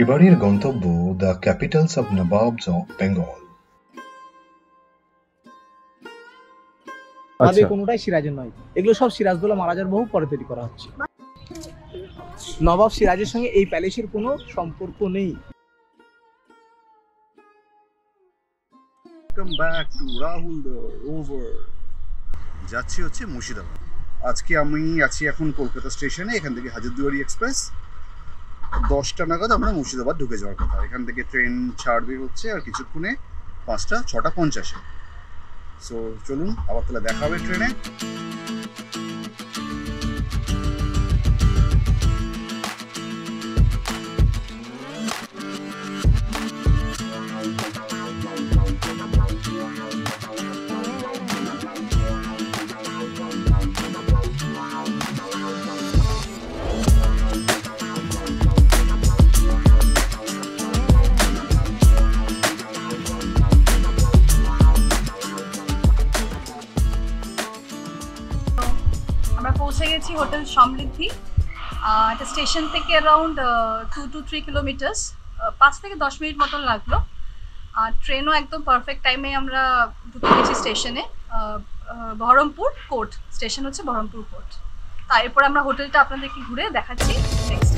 এবারের গন্তব্য the capitals of nawabs of Bengal. আমাদের কোনোটাই সিরাজের নয়, এগুলো সব সিরাজদৌল্লা মহারাজার বহু পরে তৈরি করা হচ্ছে। নবাব সিরাজের সঙ্গে এই প্যালেসের কোনো সম্পর্ক নেই। Welcome back to Rahul the Rover। যাচ্ছি হচ্ছে মুর্শিদাবাদ। আজকে আমি আছি এখন কলকাতা স্টেশনে। এখান থেকে হাজারদুয়ারি এক্সপ্রেস 10টা নাগাদ আমরা মুর্শিদাবাদ ঢুকে যাওয়ার কথা। এখান থেকে ট্রেন ছাড়বে হচ্ছে আর কিছুক্ষণে 6:50। সো চলুন আবার তাহলে দেখা হবে ট্রেনে। আমরা পৌঁছে গেছি হোটেল সমৃদ্ধি। এটা স্টেশন থেকে অ্যারাউন্ড 2 to 3 কিলোমিটার্স, 5 থেকে 10 মিনিট মতন লাগলো। আর ট্রেনও একদম পারফেক্ট টাইমে আমরা ঢুকে গেছি স্টেশনে। বহরমপুর কোর্ট স্টেশন হচ্ছে বহরমপুর কোর্ট। তারপর আমরা হোটেলটা আপনাদেরকে ঘুরে দেখাচ্ছি নেক্সট।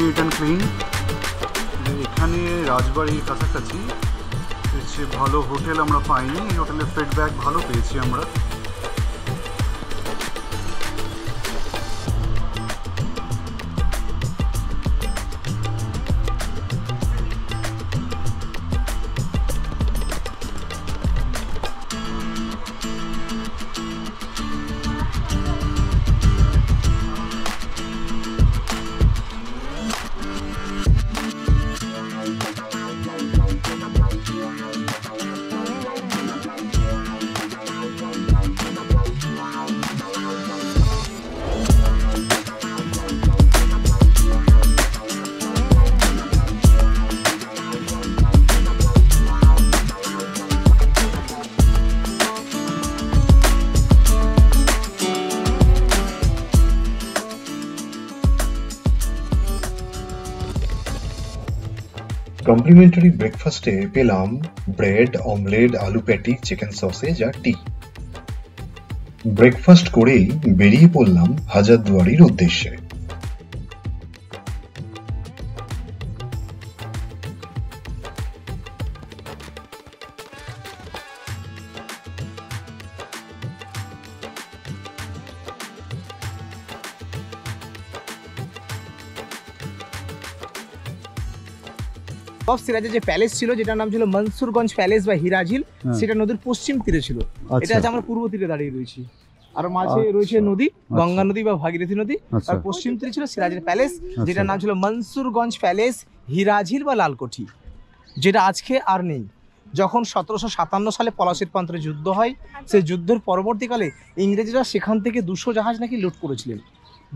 NEET and clean. এখানে রাজবাড়ির কাছাকাছি হচ্ছে ভালো হোটেল আমরা পাইনি। এই হোটেলের ফিডব্যাক ভালো পেয়েছি আমরা। কমপ্লিমেন্টারি ব্রেকফাস্টে পেলাম ব্রেড, অমলেট, আলু প্যাটি, চিকেন সসেজ আর টি। ব্রেকফাস্ট করেই বেরিয়ে পড়লাম হাজারদুয়ারির উদ্দেশ্যে। নবাব সিরাজের যে প্যালেস ছিল, যেটার নাম ছিল মনসুরগঞ্জ প্যালেস বা হিরাঝিল, সেটা নদীর পশ্চিম তীরে ছিল। এটা আছে আমরা পূর্ব তীরে দাঁড়িয়ে রয়েছি, আর মাঝে রয়েছে নদী, গঙ্গা নদী বা ভাগীরথী নদী। আর পশ্চিম তীরে ছিল সিরাজের প্যালেস, যেটার নাম ছিল মনসুরগঞ্জ প্যালেস, হিরাঝিল বা লালকোঠি, যেটা আজকে আর নেই। যখন 1757 সালে পলাশীর প্রান্তরে যুদ্ধ হয়, সেই যুদ্ধের পরবর্তীকালে ইংরেজরা সেখান থেকে 200 জাহাজ নাকি লুট করেছিলেন।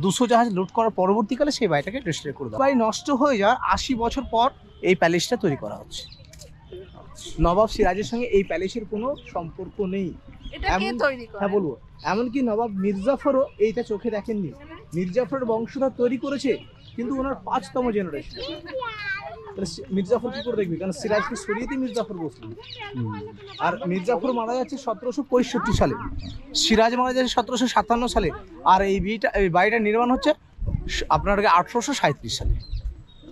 200 জাহাজ লুট করার পরবর্তীকালে সেই বাড়িটাকে ডিস্ট্রয় করে দেওয়া। বাড়ি নষ্ট হয়ে যাওয়ার 80 বছর পর এই প্যালেসটা তৈরি করা হচ্ছে। নবাব সিরাজের সঙ্গে এই প্যালেসের কোনো সম্পর্ক নেই। হ্যাঁ বলবো, এমনকি নবাব মির্জাফরও এইটা চোখে দেখেননি। মির্জাফরের বংশধর তৈরি করেছে, কিন্তু ওনার 5তম জেনারেশন। মির্জাফর কি করে দেখবি? কারণ সিরাজকে সরিয়েতে মির্জাফর বসলেন। আর মির্জাফর মারা যাচ্ছে 1765 সালে, সিরাজ মারা যাচ্ছে 1757 সালে। আর এই বাড়িটা নির্মাণ হচ্ছে আপনার 1837 সালে।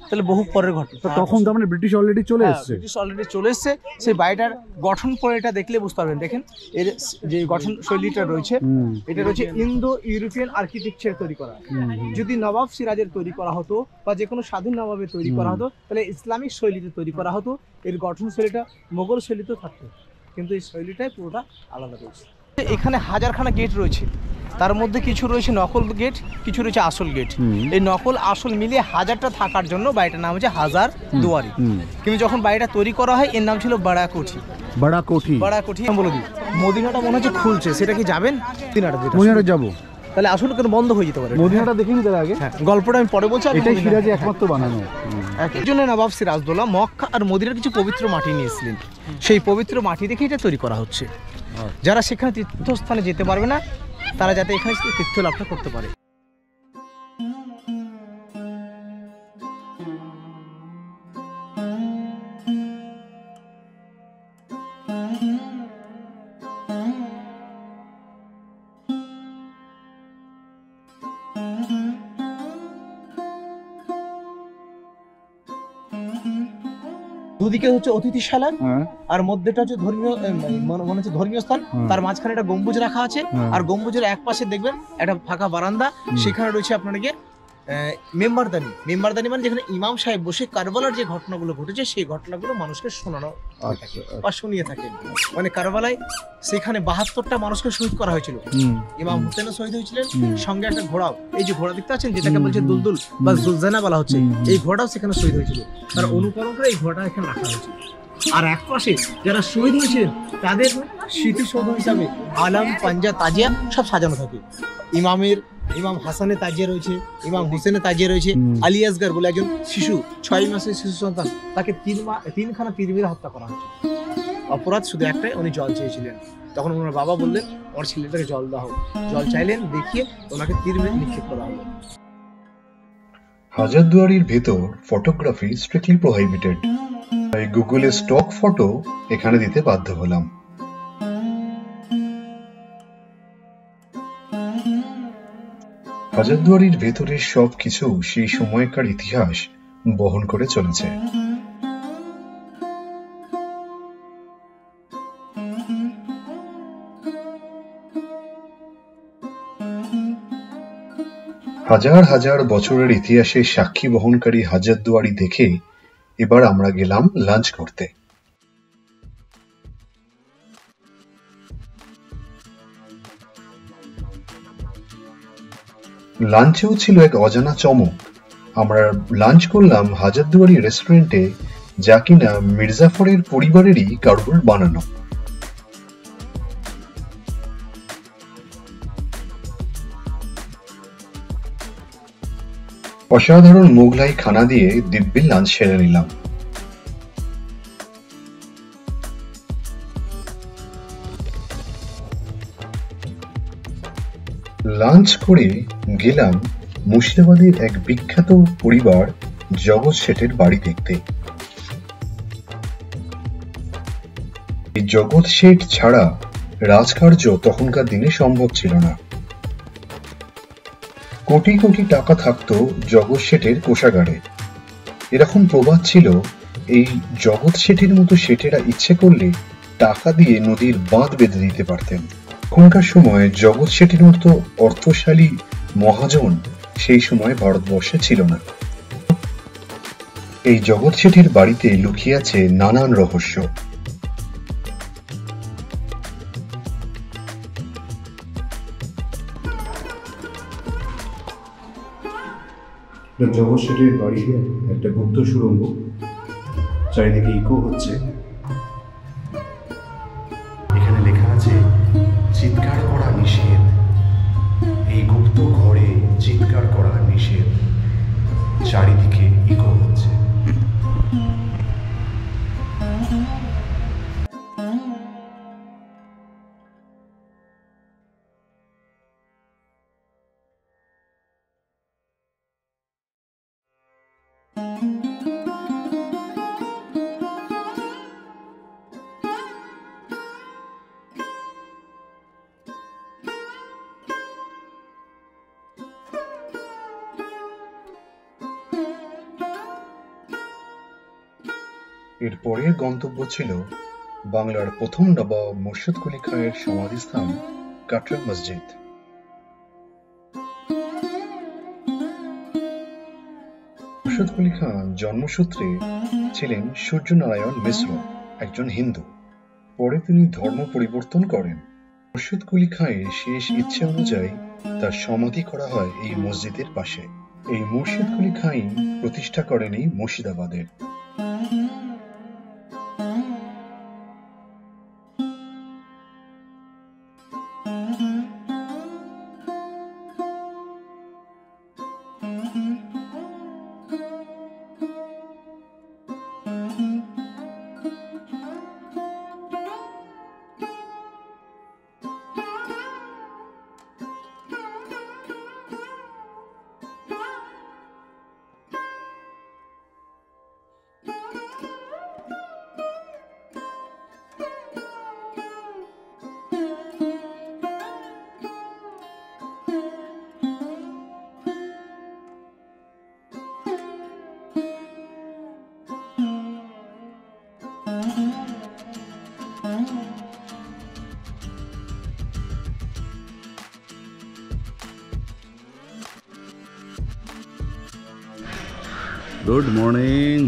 তাহলে বহু পরের ঘটনা। তখন তো মানে ব্রিটিশ অলরেডি চলে এসেছে। ব্রিটিশ অলরেডি চলে এসেছে। সেই বাড়িটার গঠন পরে এটা দেখলে বুঝতে পারবেন। দেখেন এর যে গঠন শৈলীটা রয়েছে, এটা রয়েছে ইন্দো ইউরোপিয়ান আর্কিটেকচার তৈরি করা। যদি নবাব সিরাজের তৈরি করা হতো বা যে কোনো স্বাধীন নবাবের তৈরি করা হতো, তাহলে ইসলামিক শৈলীতে তৈরি করা হতো। এর গঠন শৈলীটা মোগল শৈলীতেও থাকতো, কিন্তু এই শৈলীটাই পুরোটা আলাদা রয়েছে। এখানে হাজারখানা গেট রয়েছে। তার মধ্যে কিছু রয়েছে নকল গেট, কিছু রয়েছে আসল গেট। এই নকল আসল মিলিয়ে 1000টা থাকার জন্য বাড়িটার নাম হচ্ছে হাজার দুয়ারি। কিন্তু যখন বাড়িটা তৈরি করা হয় এর নাম ছিল বড়া কোঠি। বড়া কোঠি, বড়া কোঠি বলে দিই। মদিনাটা মনে হচ্ছে খুলছে, সেটা কি যাবেন? মদিনাটা যাবো, তাহলে আসলে কেন বন্ধ হয়ে যেতে পারে? মদিনাটা দেখিনি তার আগে। হ্যাঁ, গল্পটা আমি পরে বলছি। এটাই সিরাজে একমাত্র বানানো। এর জন্য নবাব সিরাজদৌল্লা মক্কা আর মদিনার কিছু পবিত্র মাটি নিয়েছিলেন, সেই পবিত্র মাটি দেখে এটা তৈরি করা হচ্ছে। যারা সেখানে তীর্থস্থানে যেতে পারবে না তারা যাতে এখানে তীর্থ লাভটা করতে পারে। দুদিকে হচ্ছে অতিথিশালা আর মধ্যেটা হচ্ছে ধর্মীয়, মনে হচ্ছে ধর্মীয় স্থান। তার মাঝখানে একটা গম্বুজ রাখা আছে, আর গম্বুজের এক পাশে দেখবেন একটা ফাঁকা বারান্দা, সেখানে রয়েছে আপনার গিয়ে মেম্বারদানি। মেম্বারদানি মানে যেখানে ইমাম সাহেব বসে কারবালার যে ঘটনাগুলো ঘটেছে সেই ঘটনাগুলো মানুষকে শোনানো বা শুনিয়ে থাকেন। মানে কারবালায় সেখানে 72টা মানুষকে শহীদ করা হয়েছিল। ইমাম হুসেনও শহীদ হয়েছিলেন, সঙ্গে একটা ঘোড়াও, এই যে ঘোড়া দেখতে পাচ্ছেন যেটাকে বলছে দুলদুল বা জুলজানা বলা হচ্ছে, এই ঘোড়াটাও সেখানে শহীদ হয়েছিল। তার অনুকরণ করে এই ঘোড়াটা এখানে রাখা হয়েছিল। আর এক পাশে যারা শহীদ হয়েছিলেন তাদের স্মৃতিসৌধ হিসাবে আলম, পাঞ্জা, তাজিয়া সব সাজানো থাকে। ইমাম হাসানের তাজিয়া রয়েছে, ইমাম হুসেনের তাজিয়া রয়েছে। আলী আসগার বলে একজন শিশু, 6 মাসের শিশু সন্তান, তাকে 3খানা তীর মেরে হত্যা করা হয়েছে। অপরাধ শুধু একটাই, উনি জল চেয়েছিলেন। তখন ওনার বাবা বললেন ওর ছেলেটাকে জল দাও, জল চাইলেন, দেখিয়ে ওনাকে তীর মেরে নিক্ষেপ করা হলো। হাজারদুয়ারির ভেতর ফটোগ্রাফি স্ট্রিক্টলি প্রহিবিটেড, তাই গুগলে স্টক ফটো এখানে দিতে বাধ্য হলাম। হাজারদুয়ারির ভেতরের সবকিছু সেই সময়কার ইতিহাস বহন করে চলেছে। হাজার হাজার বছরের ইতিহাসের সাক্ষী বহনকারী হাজারদুয়ারি দেখে এবার আমরা গেলাম লাঞ্চ করতে। লাঞ্চেও ছিল এক অজানা চমক। আমরা লাঞ্চ করলাম হাজারদুয়ারি রেস্টুরেন্টে, যা কিনা মির্জাফরের পরিবারেরই কারুর বানানো। অসাধারণ মোগলাই খানা দিয়ে দিব্যি লাঞ্চ সেরে নিলাম। লাঞ্চ করে গেলাম মুর্শিদাবাদের এক বিখ্যাত পরিবার জগৎ শেঠের বাড়ি দেখতে। এই জগৎ শেঠ ছাড়া রাজকার্য তখনকার দিনে সম্ভব ছিল না। কোটি কোটি টাকা থাকতো জগৎ শেঠের কোষাগারে। এরকম প্রবাদ ছিল, এই জগৎ শেঠের মতো শেঠেরা ইচ্ছে করলে টাকা দিয়ে নদীর বাঁধ বেঁধে দিতে পারতেন। এখনকার সময় জগৎ শেঠের মতো অর্থশালী মহাজন সেই সময় ভারতবর্ষে ছিল না। এই জগৎ শেঠের বাড়িতে লুকিয়ে আছে নানান রহস্য। জগৎ শেঠের বাড়িতে একটা গুপ্ত সুড়ঙ্গ, চারিদিকে ইকো হচ্ছে। এখানে লেখা আছে চিৎকার করা নিষেধ, এই গুপ্ত ঘরে চিৎকার করা নিষেধ। চারিদিকে ইকো হচ্ছে। এর পরের গন্তব্য ছিল বাংলার প্রথম নবাব মুর্শিদ কুলি খাঁয়ের সমাধিস্থান কাটরা মসজিদ। মুর্শিদ কুলি খান জন্মসূত্রে ছিলেন সূর্যনারায়ণ মিশ্র, একজন হিন্দু। পরে তিনি ধর্ম পরিবর্তন করেন। মুর্শিদ কুলি খাঁয়ের শেষ ইচ্ছে অনুযায়ী তার সমাধি করা হয় এই মসজিদের পাশে। এই মুর্শিদ কুলি খাইন প্রতিষ্ঠা করেন এই মুর্শিদাবাদের। Good morning.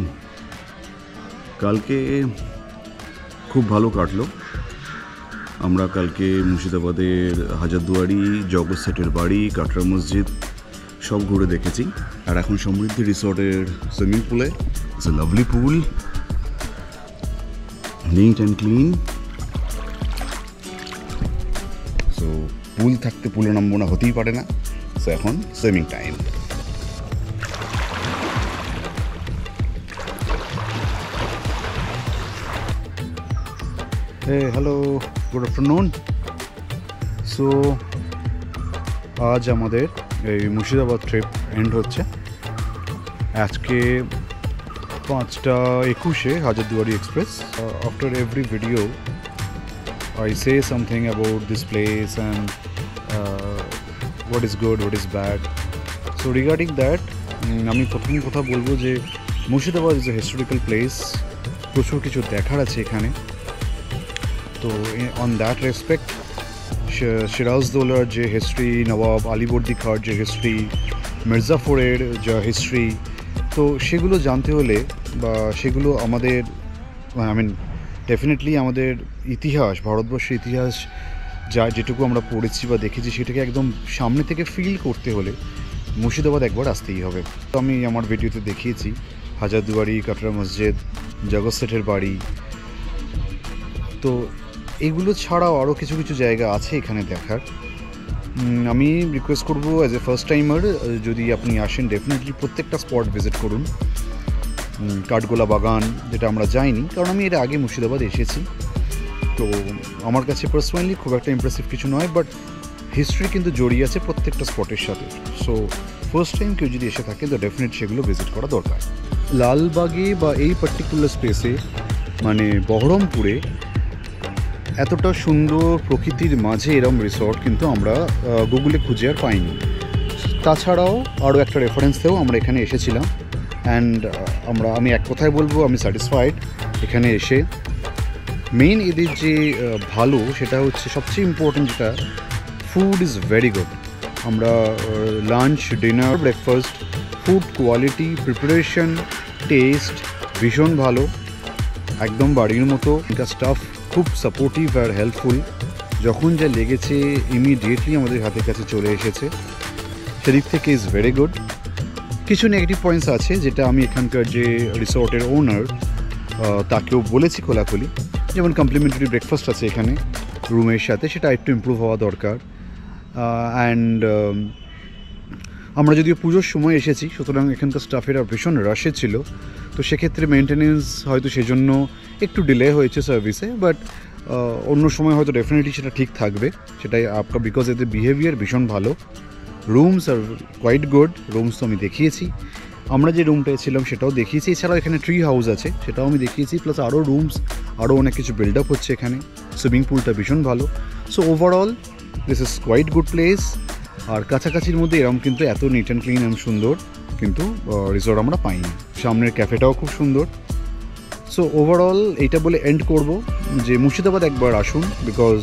কালকে খুব ভালো কাটলো। আমরা কালকে মুর্শিদাবাদের হাজারদুয়ারি, জগৎ শেঠের বাড়ি, কাটরা মসজিদ সব ঘুরে দেখেছি। আর এখন সমৃদ্ধি রিসর্টের সুইমিং পুলে, it's a lovely pool, neat and clean. So pool থাকতে পুলে নামবো না, হতেই পারে না। সো এখন swimming time. Hello, good afternoon. So আজ আমাদের এই মুর্শিদাবাদ ট্রিপ এন্ড হচ্ছে। আজকে 5:21 Hazarduari express. After every video I say something about this place and what is good, what is bad. So regarding that আমি প্রথম কথা বলবো যে Murshidabad is a historical place. প্রচুর কিছু দেখার আছে এখানে। তো অন দ্যাট রেসপেক্ট সিরাজদৌলার যে হিস্ট্রি, নবাব আলীবর্দী খাঁর যে হিস্ট্রি, মির্জাফরের যে হিস্ট্রি, তো সেগুলো জানতে হলে বা সেগুলো আমাদের ডেফিনেটলি আমাদের ইতিহাস, ভারতবর্ষের ইতিহাস যা যেটুকু আমরা পড়েছি বা দেখেছি সেটাকে একদম সামনে থেকে ফিল করতে হলে মুর্শিদাবাদ একবার আসতেই হবে। তো আমি আমার ভিডিওতে দেখিয়েছি হাজারদুয়ারি, কাটরা মসজিদ, জগৎ শেঠের বাড়ি। তো এগুলো ছাড়াও আরও কিছু কিছু জায়গা আছে এখানে দেখার। আমি রিকোয়েস্ট করবো অ্যাজ এ ফার্স্ট টাইমার, যদি আপনি আসেন ডেফিনেটলি প্রত্যেকটা স্পট ভিজিট করুন। কাঠগোলা বাগান, যেটা আমরা যাইনি কারণ আমি এর আগে মুর্শিদাবাদ এসেছি, তো আমার কাছে পার্সোনালি খুব একটা ইমপ্রেসিভ কিছু নয়, বাট হিস্ট্রি কিন্তু জড়িয়ে আছে প্রত্যেকটা স্পটের সাথে। সো ফার্স্ট টাইম কেউ যদি এসে থাকে তো ডেফিনেট সেগুলো ভিজিট করা দরকার। লালবাগে বা এই পার্টিকুলার স্পেসে মানে বহরমপুরে এতটা সুন্দর প্রকৃতির মাঝে এরম রিসর্ট কিন্তু আমরা গুগলে খুঁজে আর পাইনি। তাছাড়াও আরও একটা রেফারেন্সেও আমরা এখানে এসেছিলাম অ্যান্ড আমি এক কথায় বলবো আমি স্যাটিসফাইড এখানে এসে। মেইন এদের যে ভালো সেটা হচ্ছে সবচেয়ে ইম্পর্টেন্ট, যেটা ফুড ইজ ভেরি গুড। আমরা lunch, dinner, breakfast, food quality, preparation, test ভীষণ ভালো, একদম বাড়ির মতো। এটা স্টাফ খুব সাপোর্টিভ আর হেল্পফুল। যখন যা লেগেছে ইমিডিয়েটলি আমাদের হাতের কাছে চলে এসেছে, সেদিক থেকে ইজ ভেরি গুড। কিছু নেগেটিভ পয়েন্টস আছে যেটা আমি এখানকার যে রিসর্টের ওনার তাকেও বলেছি খোলাখুলি, যেমন কমপ্লিমেন্টারি ব্রেকফাস্ট আছে এখানে রুমের সাথে, সেটা একটু ইমপ্রুভ হওয়া দরকার। অ্যান্ড আমরা যদিও পুজোর সময় এসেছি, সুতরাং এখানকার স্টাফেরা ভীষণ রাশে ছিল, তো সেক্ষেত্রে মেনটেনেন্স হয়তো সেজন্য একটু ডিলে হয়েছে সার্ভিসে, বাট অন্য সময় হয়তো ডেফিনেটলি সেটা ঠিক থাকবে, সেটাই আপনার, বিকজ এদের বিহেভিয়ার ভীষণ ভালো। রুমস আর কোয়াইট গুড, রুমস তো আমি দেখিয়েছি, আমরা যে রুমটায় ছিলাম সেটাও দেখিয়েছি। এছাড়াও এখানে ট্রি হাউস আছে, সেটাও আমি দেখিয়েছি, প্লাস আরও রুমস, আরও অনেক কিছু বিল্ড আপ হচ্ছে এখানে। সুইমিং পুলটা ভীষণ ভালো। So overall this is quite good place. আর কাছাকাছির মধ্যে এরকম কিন্তু এত নিট অ্যান্ড ক্লিন অ্যান্ড সুন্দর কিন্তু রিসর্ট আমরা পাইনি। সামনের ক্যাফেটাও খুব সুন্দর। সো ওভারঅল এইটা বলে এন্ড করব যে মুর্শিদাবাদ একবার আসুন, বিকজ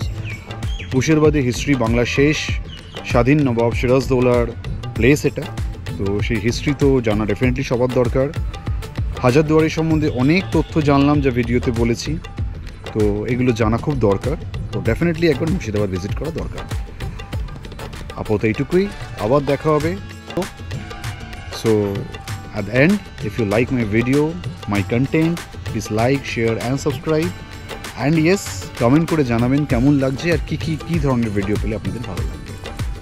মুর্শিদাবাদের হিস্ট্রি বাংলার শেষ স্বাধীন নবাব সিরাজদৌলার প্লেস এটা, তো সেই হিস্ট্রি তো জানা ডেফিনেটলি সবার দরকার। হাজারদুয়ারি সম্বন্ধে অনেক তথ্য জানলাম যা ভিডিওতে বলেছি, তো এগুলো জানা খুব দরকার। তো ডেফিনেটলি একবার মুর্শিদাবাদ ভিজিট করা দরকার। আপাতত এইটুকুই, আবার দেখা হবে। So at the end, if you like my video, my content, please like, share and subscribe. And yes, comment করে জানাবেন কেমন লাগছে আর কি ধরনের ভিডিও পেলে আপনাদের ভালো লাগবে।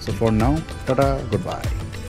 So for now, tata, goodbye.